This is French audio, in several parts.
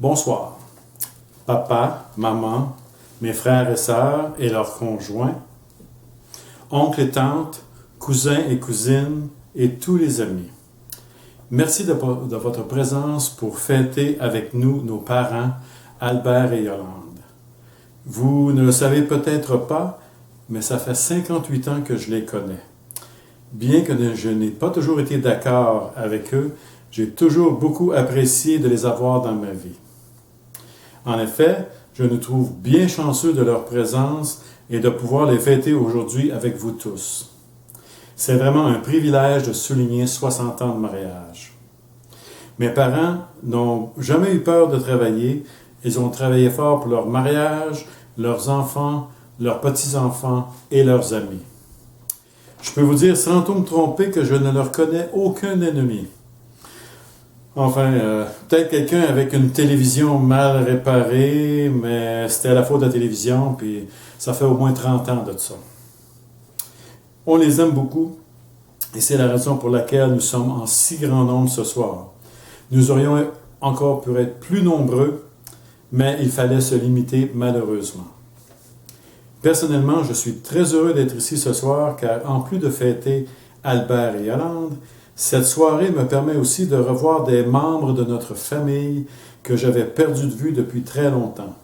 Bonsoir. Papa, maman, mes frères et sœurs et leurs conjoints, oncles et tantes, cousins et cousines et tous les amis. Merci de votre présence pour fêter avec nous nos parents, Albert et Yolande. Vous ne le savez peut-être pas, mais ça fait 58 ans que je les connais. Bien que je n'ai pas toujours été d'accord avec eux, j'ai toujours beaucoup apprécié de les avoir dans ma vie. En effet, je nous trouve bien chanceux de leur présence et de pouvoir les fêter aujourd'hui avec vous tous. C'est vraiment un privilège de souligner 60 ans de mariage. Mes parents n'ont jamais eu peur de travailler. Ils ont travaillé fort pour leur mariage, leurs enfants, leurs petits-enfants et leurs amis. Je peux vous dire sans tout me tromper que je ne leur connais aucun ennemi. Enfin, peut-être quelqu'un avec une télévision mal réparée, mais c'était la faute de la télévision, puis ça fait au moins 30 ans de ça. On les aime beaucoup, et c'est la raison pour laquelle nous sommes en si grand nombre ce soir. Nous aurions encore pu être plus nombreux, mais il fallait se limiter malheureusement. Personnellement, je suis très heureux d'être ici ce soir, car en plus de fêter Albert et Yolande, cette soirée me permet aussi de revoir des membres de notre famille que j'avais perdu de vue depuis très longtemps.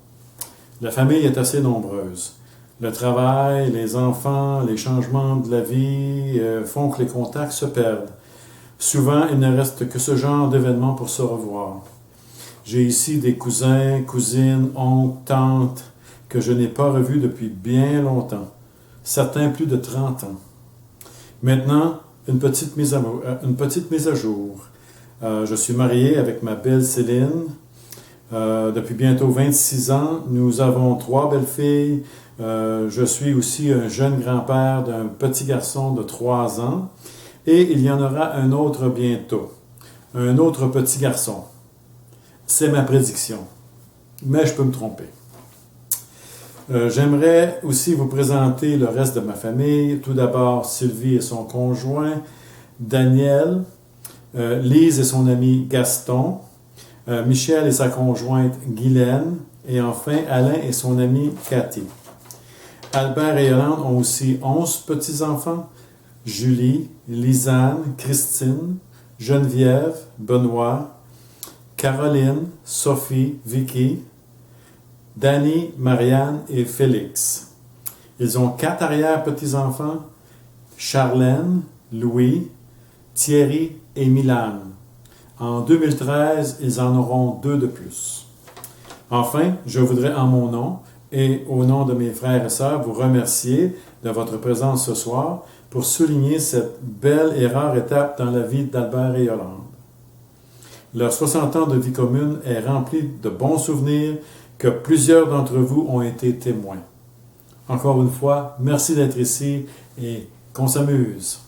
La famille est assez nombreuse. Le travail, les enfants, les changements de la vie font que les contacts se perdent. Souvent, il ne reste que ce genre d'événements pour se revoir. J'ai ici des cousins, cousines, oncles, tantes que je n'ai pas revus depuis bien longtemps, certains plus de 30 ans. Maintenant, une petite mise à jour. Je suis marié avec ma belle Céline. Depuis bientôt 26 ans, nous avons 3 belles filles. Je suis aussi un jeune grand-père d'un petit garçon de 3 ans. Et il y en aura un autre bientôt. Un autre petit garçon. C'est ma prédiction. Mais je peux me tromper. J'aimerais aussi vous présenter le reste de ma famille. Tout d'abord, Sylvie et son conjoint, Daniel, Lise et son ami Gaston, Michel et sa conjointe Guylaine, et enfin Alain et son ami Cathy. Albert et Yolande ont aussi 11 petits-enfants, Julie, Lisanne, Christine, Geneviève, Benoît, Caroline, Sophie, Vicky, Danny, Marianne et Félix. Ils ont 4 arrière-petits-enfants, Charlène, Louis, Thierry et Milan. En 2013, ils en auront 2 de plus. Enfin, je voudrais en mon nom et au nom de mes frères et sœurs vous remercier de votre présence ce soir pour souligner cette belle et rare étape dans la vie d'Albert et Yolande. Leur 60 ans de vie commune est rempli de bons souvenirs que plusieurs d'entre vous ont été témoins. Encore une fois, merci d'être ici et qu'on s'amuse.